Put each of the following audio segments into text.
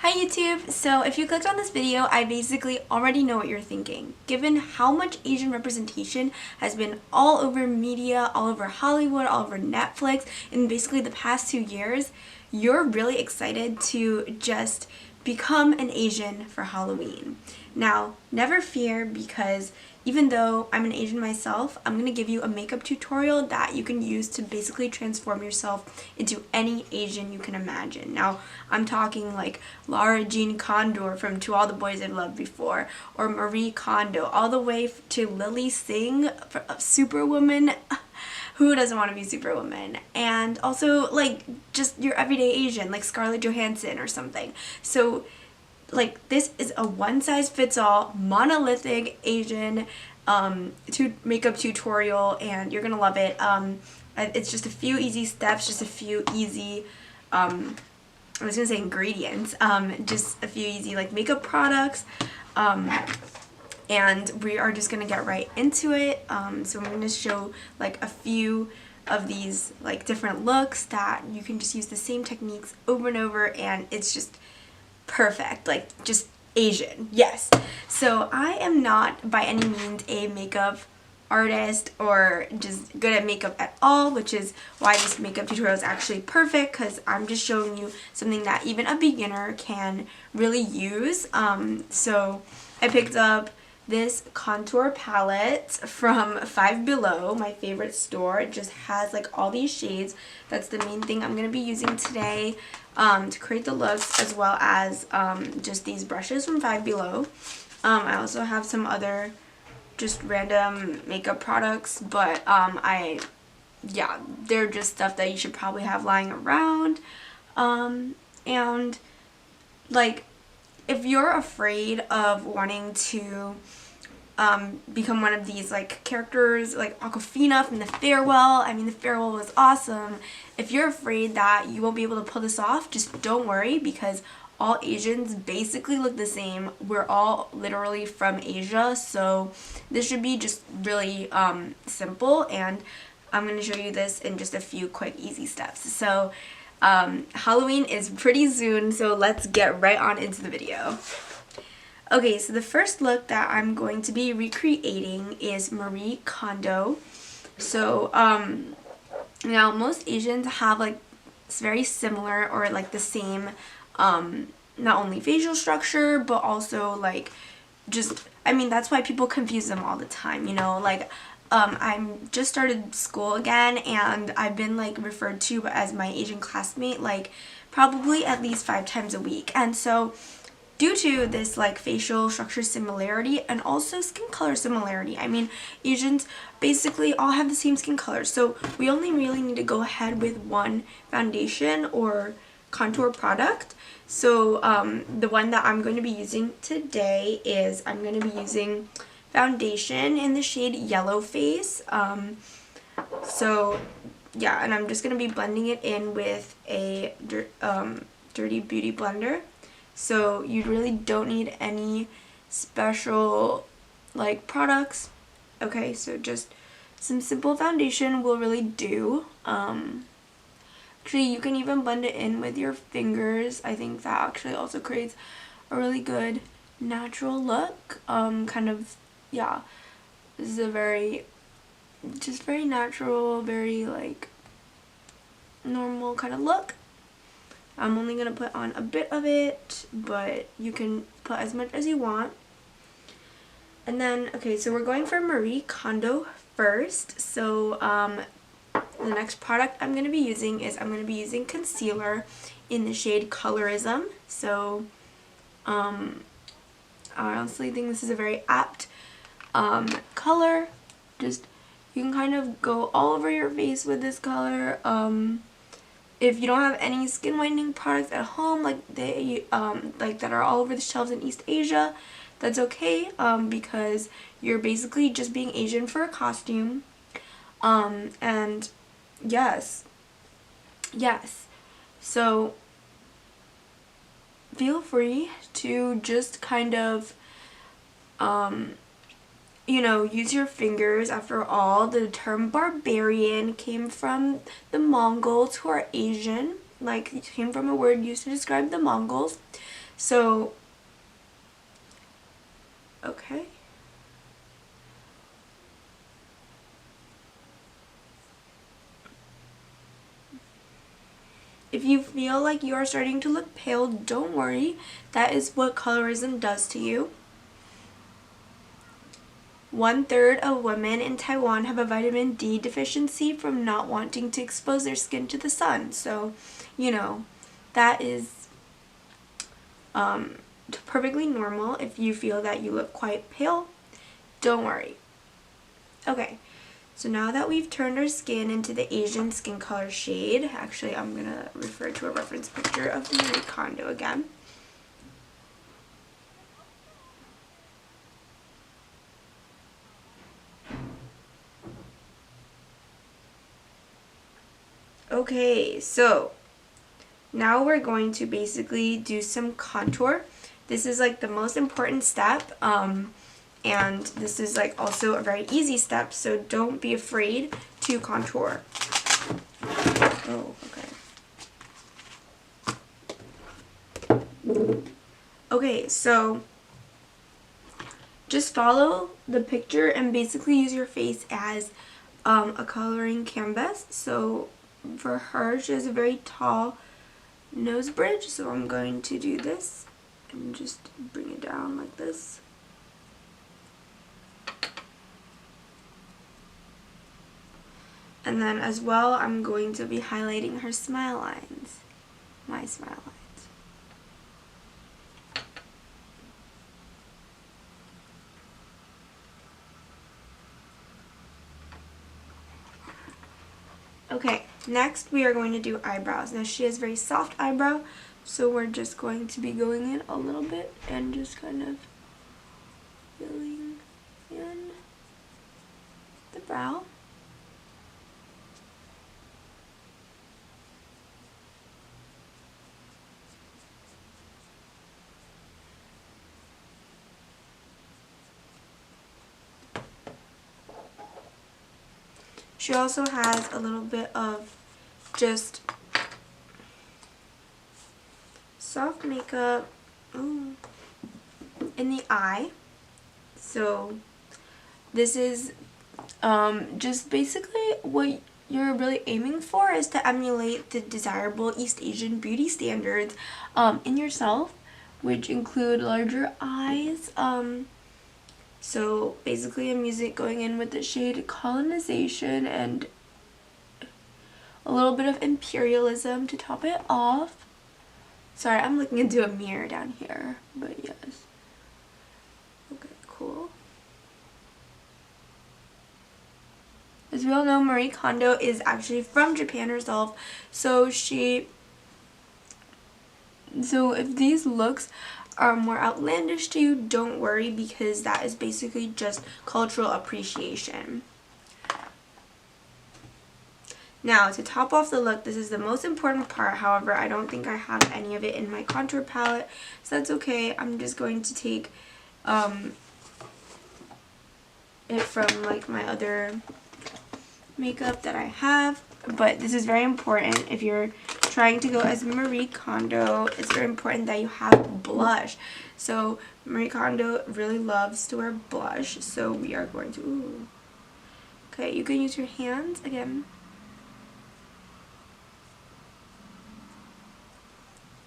Hi YouTube! So if you clicked on this video, I basically already know what you're thinking. Given how much Asian representation has been all over media, all over Hollywood, all over Netflix in basically the past 2 years, you're really excited to just become an Asian for Halloween. Now, never fear, because even though I'm an Asian myself, I'm going to give you a makeup tutorial that you can use to basically transform yourself into any Asian you can imagine. Now, I'm talking like Lara Jean Condor from To All the Boys I've Loved Before, or Marie Kondo, all the way to Lily Singh, Superwoman. Who doesn't want to be Superwoman? And also, like, just your everyday Asian, like Scarlett Johansson or something. So, like, this is a one-size-fits-all, monolithic Asian makeup tutorial, and you're gonna love it. It's just a few easy steps, just a few easy, I was gonna say ingredients, just a few easy, like, makeup products, and we are just gonna get right into it. So I'm gonna show like a few of these like different looks that you can just use the same techniques over and over, and it's just perfect, like just Asian. Yes. So I am not by any means a makeup artist or just good at makeup at all, which is why this makeup tutorial is actually perfect, because I'm just showing you something that even a beginner can really use. So I picked up this contour palette from Five Below, my favorite store. It just has like all these shades. That's the main thing I'm going to be using today to create the looks, as well as just these brushes from Five Below. I also have some other just random makeup products, but yeah, they're just stuff that you should probably have lying around. And like, if you're afraid of wanting to become one of these like characters like Awkwafina from The Farewell, I mean, The Farewell was awesome. If you're afraid that you won't be able to pull this off, just don't worry, because all Asians basically look the same. We're all literally from Asia, so this should be just really simple, and I'm going to show you this in just a few quick easy steps. So Halloween is pretty soon, so let's get right on into the video. Okay, so the first look that I'm going to be recreating is Marie Kondo. So now most Asians have like very similar or like the same not only facial structure, but also like just, I mean, that's why people confuse them all the time, you know, like I'm just started school again, and I've been like referred to as my Asian classmate like probably at least 5 times a week. And so due to this like facial structure similarity and also skin color similarity, I mean, Asians basically all have the same skin color, so we only really need to go ahead with one foundation or contour product. So the one that I'm going to be using today is I'm going to be using foundation in the shade Yellow Face. So yeah, and I'm just going to be blending it in with a Dirty Beauty blender. So you really don't need any special like products. Okay, so just some simple foundation will really do. Actually, you can even blend it in with your fingers. I think that actually also creates a really good natural look. Kind of, yeah, this is a very natural, very like normal kind of look. I'm only going to put on a bit of it, but you can put as much as you want. And then, okay, so we're going for Marie Kondo first. So the next product I'm going to be using is I'm going to be using concealer in the shade Colorism. So I honestly think this is a very apt color. Just, you can kind of go all over your face with this color. If you don't have any skin whitening products at home, like they like that are all over the shelves in East Asia, that's okay, because you're basically just being Asian for a costume. And yes, so feel free to just kind of you know, use your fingers. After all, the term barbarian came from the Mongols, who are Asian. Like, it came from a word used to describe the Mongols. So, okay. If you feel like you are starting to look pale, don't worry. That is what colorism does to you. 1/3 of women in Taiwan have a vitamin D deficiency from not wanting to expose their skin to the sun. So, you know, that is perfectly normal. If you feel that you look quite pale, don't worry. Okay, so now that we've turned our skin into the Asian skin color shade, actually I'm going to refer to a reference picture of Marie Kondo again. Okay, so now we're going to basically do some contour. This is like the most important step, and this is like also a very easy step, so don't be afraid to contour. Oh, okay. Okay, so just follow the picture and basically use your face as a coloring canvas. So for her, she has a very tall nose bridge, so I'm going to do this and just bring it down like this. And then as well, I'm going to be highlighting her smile lines, my smile lines. Okay, next we are going to do eyebrows. Now she has very soft eyebrow, so we're just going to be going in a little bit and just kind of filling in the brow. She also has a little bit of just soft makeup in the eye. So this is just basically what you're really aiming for, is to emulate the desirable East Asian beauty standards in yourself, which include larger eyes. So basically I'm going in with the shade Colonization and a little bit of Imperialism to top it off. Sorry, I'm looking into a mirror down here, but yes. Okay, cool. As we all know, Marie Kondo is actually from Japan herself, so if these looks are more outlandish to you, don't worry, because that is basically just cultural appreciation. Now, to top off the look, this is the most important part. However, I don't think I have any of it in my contour palette, so that's okay. I'm just going to take it from like my other makeup that I have. But this is very important. If you're trying to go as Marie Kondo, it's very important that you have blush. So Marie Kondo really loves to wear blush, so we are going to, ooh. Okay, you can use your hands again.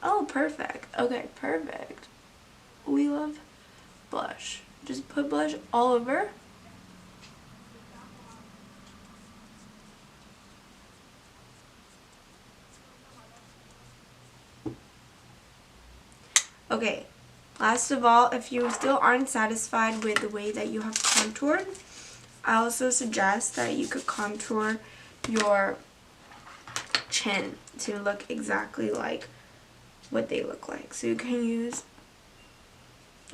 Oh, perfect. Okay, perfect. We love blush. Just put blush all over. Okay, last of all, if you still aren't satisfied with the way that you have contoured, I also suggest that you could contour your chin to look exactly like what they look like. So you can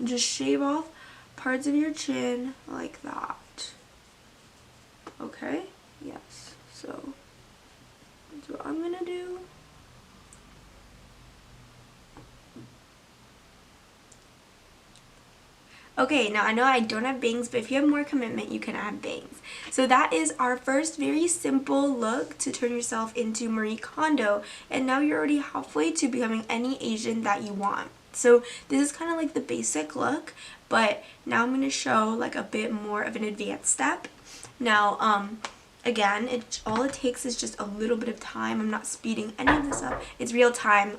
just shave off parts of your chin like that. Okay? Yes. So that's what I'm gonna do. Okay, now I know I don't have bangs, but if you have more commitment, you can add bangs. So that is our first very simple look to turn yourself into Marie Kondo, and now you're already halfway to becoming any Asian that you want. So this is kind of like the basic look, but now I'm going to show like a bit more of an advanced step. Now, again, all it takes is just a little bit of time. I'm not speeding any of this up. It's real time.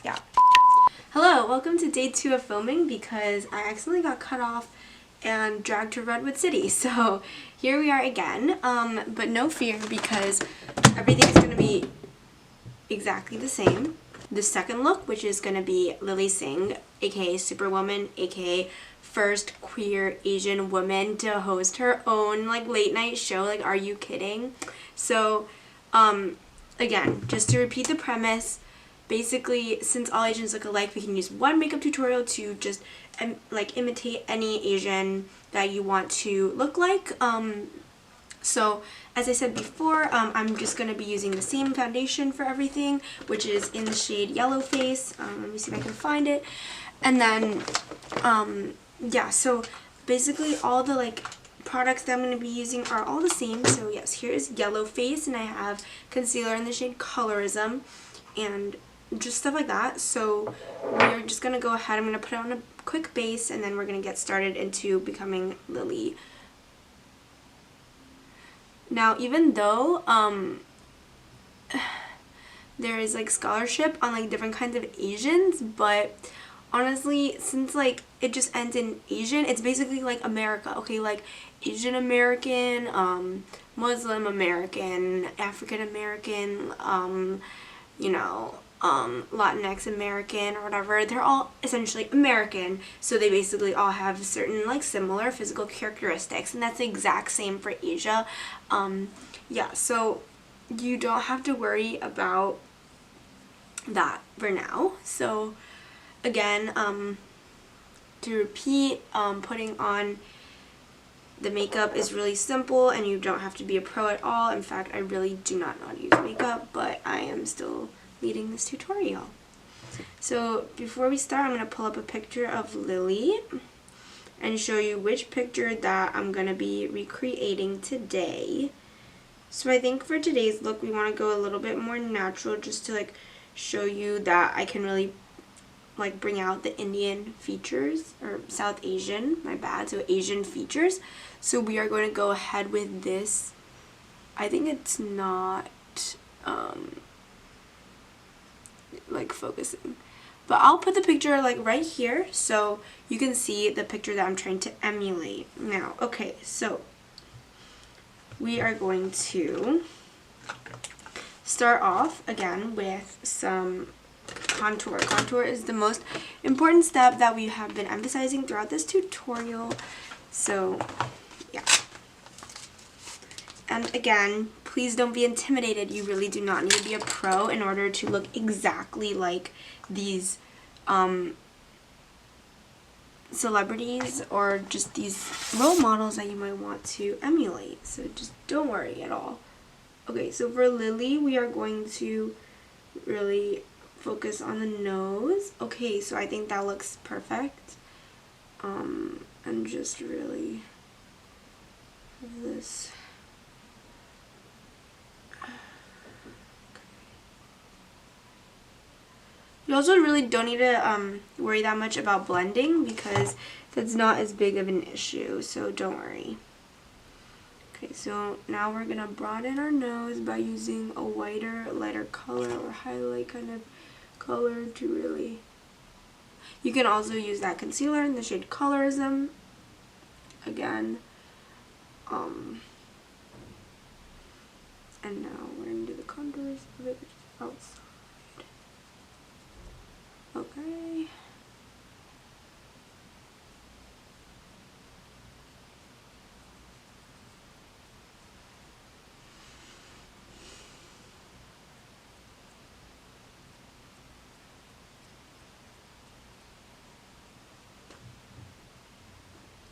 Yeah. Hello, welcome to day 2 of filming because I accidentally got cut off and dragged to Redwood City. So here we are again, but no fear because everything is going to be exactly the same. The second look, which is going to be Lilly Singh, aka Superwoman, aka first queer Asian woman to host her own like late night show. Like, are you kidding? So, again, just to repeat the premise, basically, since all Asians look alike, we can use one makeup tutorial to just like imitate any Asian that you want to look like. So as I said before, I'm just going to be using the same foundation for everything, which is in the shade Yellow Face. Let me see if I can find it. And then, yeah, so basically all the like products that I'm going to be using are all the same. So yes, here is Yellow Face, and I have concealer in the shade Colorism, and just stuff like that. So we're just going to go ahead, I'm going to put on a quick base, and then we're going to get started into becoming Lilly. Now, even though there is like scholarship on like different kinds of Asians, but honestly, since like it just ends in Asian, it's basically like America, okay? Like Asian American, Muslim American, African American, you know, Latinx American or whatever. They're all essentially American, so they basically all have certain like similar physical characteristics, and that's the exact same for Asia. Yeah, so you don't have to worry about that for now. So again, to repeat, putting on the makeup is really simple, and you don't have to be a pro at all. In fact, I really do not know how to use makeup, but I am still leading this tutorial. So before we start, I'm going to pull up a picture of Lilly and show you which picture that I'm going to be recreating today. So I think for today's look, we want to go a little bit more natural, just to like show you that I can really like bring out the Indian features, or South Asian, my bad, so Asian features. So we are going to go ahead with this. I think it's not like focusing, but I'll put the picture like right here so you can see the picture that I'm trying to emulate. Now, okay, so we are going to start off again with some contour. Contour is the most important step that we have been emphasizing throughout this tutorial. So yeah, and again, please don't be intimidated. You really do not need to be a pro in order to look exactly like these celebrities or just these role models that you might want to emulate. So just don't worry at all. Okay, so for Lilly, we are going to really focus on the nose. Okay, so I think that looks perfect. And just really have this. You also really don't need to worry that much about blending because that's not as big of an issue, so don't worry. Okay, so now we're going to broaden our nose by using a whiter, lighter color or highlight kind of color to really... You can also use that concealer in the shade Colorism. Again. And now we're going to do the contours of it outside. Okay.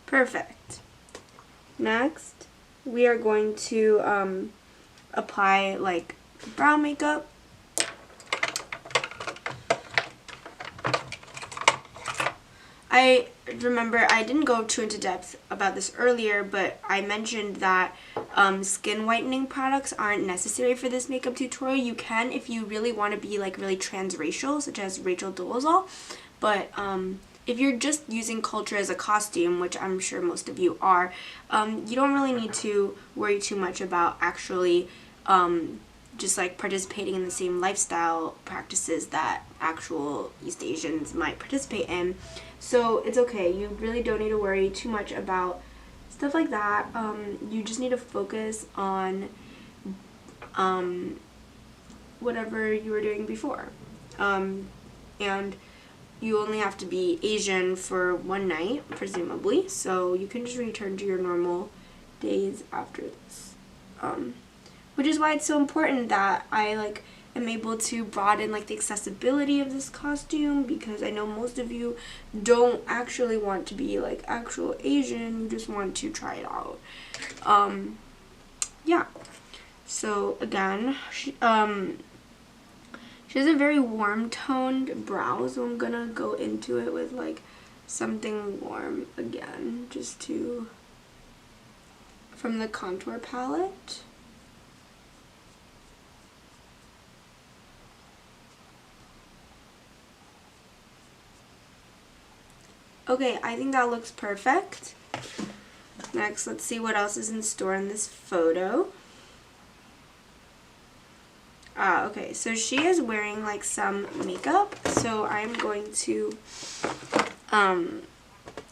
Perfect. Next, we are going to apply like brow makeup. I remember, I didn't go too into depth about this earlier, but I mentioned that skin whitening products aren't necessary for this makeup tutorial. You can if you really want to be like really transracial, such as Rachel Dolezal, but if you're just using culture as a costume, which I'm sure most of you are, you don't really need to worry too much about actually just like participating in the same lifestyle practices that actual East Asians might participate in. So it's okay. You really don't need to worry too much about stuff like that. You just need to focus on whatever you were doing before. And you only have to be Asian for one night, presumably, so you can just return to your normal days after this. Which is why it's so important that I am able to broaden the accessibility of this costume, because I know most of you don't actually want to be actual Asian, you just want to try it out. Yeah. So again, she has a very warm toned brow, so I'm gonna go into it with something warm again, just to, from the contour palette. Okay, I think that looks perfect. Next, let's see what else is in store in this photo. Okay, so she is wearing some makeup, so I'm going to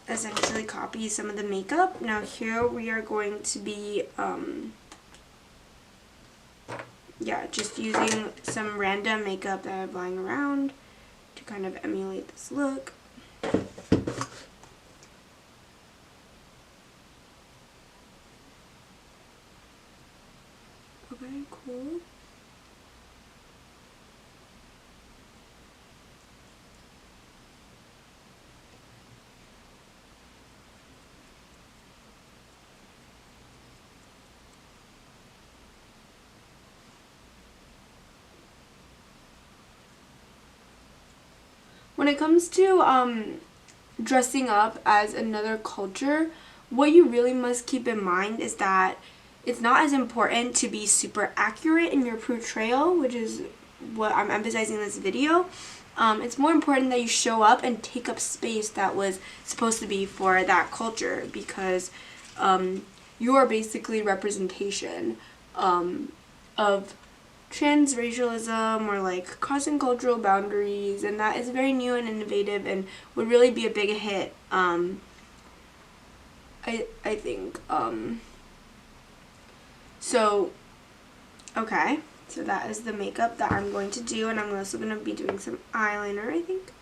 essentially copy some of the makeup. Now here we are going to be just using some random makeup that I have lying around to kind of emulate this look. Okay, cool. When it comes to dressing up as another culture, what you really must keep in mind is that it's not as important to be super accurate in your portrayal, which is what I'm emphasizing in this video. It's more important that you show up and take up space that was supposed to be for that culture, because you are basically representation of transracialism or crossing cultural boundaries, and that is very new and innovative and would really be a big hit. I think. So, okay, so that is the makeup that I'm going to do, and I'm also going to be doing some eyeliner, I think.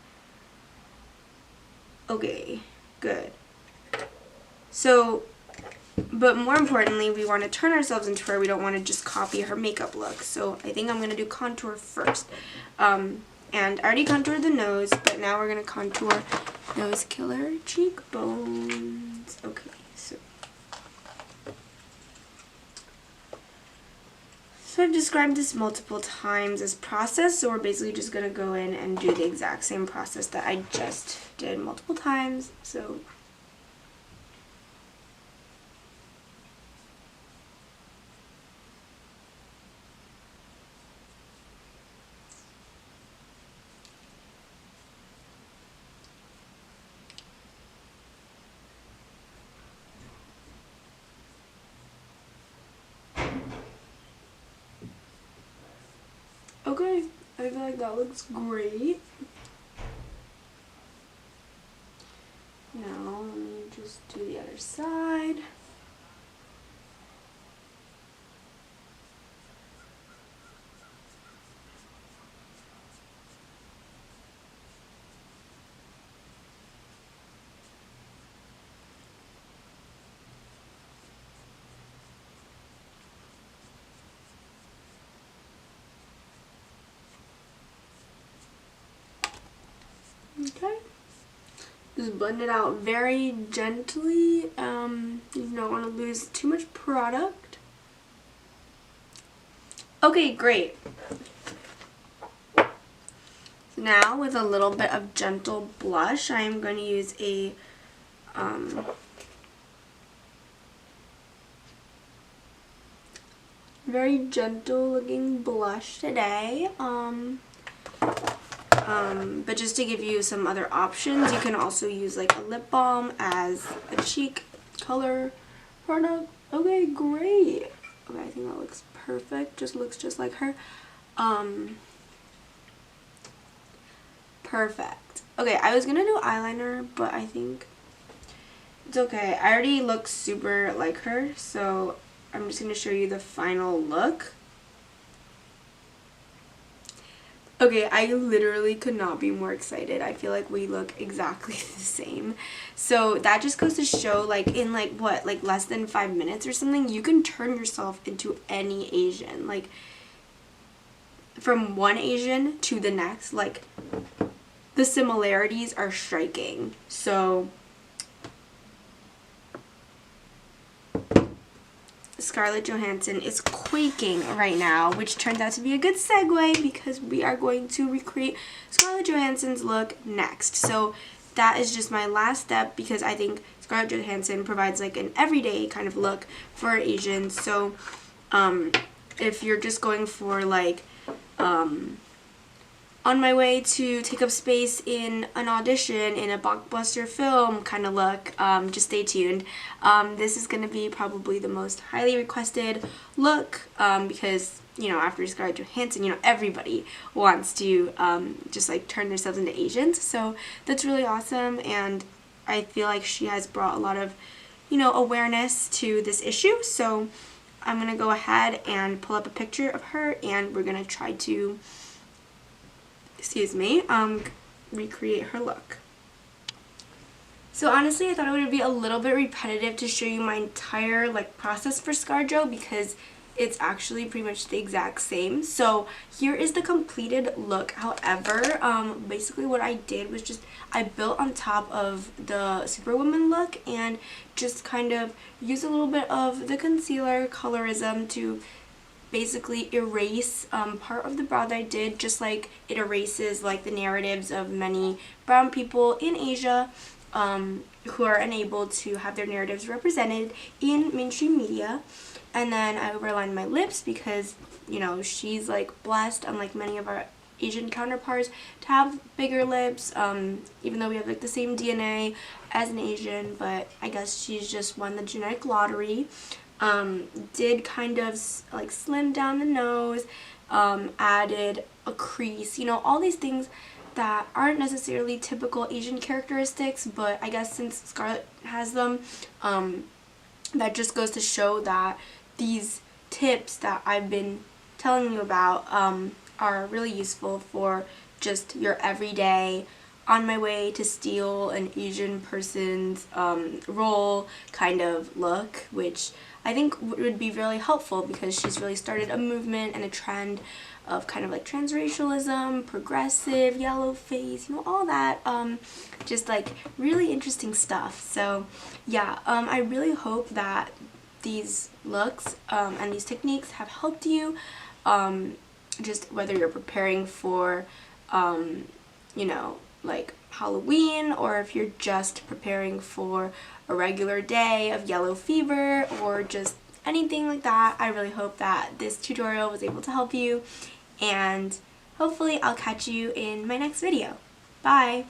Okay, good. So, but more importantly, we want to turn ourselves into her. We don't want to just copy her makeup look. So I think I'm going to do contour first. And I already contoured the nose, but now we're going to contour those killer cheekbones. Okay, so I've described this multiple times as process, so we're basically just going to go in and do the exact same process that I just did multiple times. So okay, I feel like that looks great. Now let me just do the other side. Okay. Just blend it out very gently. You don't want to lose too much product. Okay, great. So now with a little bit of gentle blush, I am going to use a Very gentle looking blush today. But just to give you some other options, you can also use like a lip balm as a cheek color product. Okay, great. Okay, I think that looks perfect. Just looks just like her. Perfect. Okay, I was gonna do eyeliner, but I think it's okay. I already look super like her, so I'm just gonna show you the final look. Okay, I literally could not be more excited. I feel like we look exactly the same. So that just goes to show, like, in like what, like less than 5 minutes or something, you can turn yourself into any Asian. Like, from one Asian to the next, like, the similarities are striking. So Scarlett Johansson is quaking right now, which turns out to be a good segue because we are going to recreate Scarlett Johansson's look next. So that is just my last step because I think Scarlett Johansson provides like an everyday kind of look for Asians. So if you're just going for like on my way to take up space in an audition in a blockbuster film kind of look, just stay tuned. This is going to be probably the most highly requested look because, you know, after Scarlett Johansson, you know, everybody wants to just like turn themselves into Asians. So that's really awesome, and I feel like she has brought a lot of, you know, awareness to this issue. So I'm going to go ahead and pull up a picture of her, and we're going to try to recreate her look. So honestly, I thought it would be a little bit repetitive to show you my entire like process for ScarJo because it's actually pretty much the exact same. So here is the completed look. However, basically what I did was just I built on top of the Superwoman look and just kind of used a little bit of the concealer colorism to basically erase part of the brow that I did, just like it erases like the narratives of many brown people in Asia who are unable to have their narratives represented in mainstream media. And then I overlined my lips because, you know, she's like blessed, unlike many of our Asian counterparts, to have bigger lips, even though we have like the same DNA as an Asian, but I guess she's just won the genetic lottery. Did kind of like slim down the nose, added a crease, you know, all these things that aren't necessarily typical Asian characteristics, but I guess since Scarlett has them, that just goes to show that these tips that I've been telling you about are really useful for just your everyday on my way to steal an Asian person's role kind of look, which I think would be really helpful because she's really started a movement and a trend of kind of like transracialism, progressive, yellow face, you know, all that, just like really interesting stuff. So yeah, I really hope that these looks and these techniques have helped you, just whether you're preparing for, you know, like Halloween, or if you're just preparing for a regular day of yellow fever or just anything like that. I really hope that this tutorial was able to help you, and hopefully I'll catch you in my next video. Bye!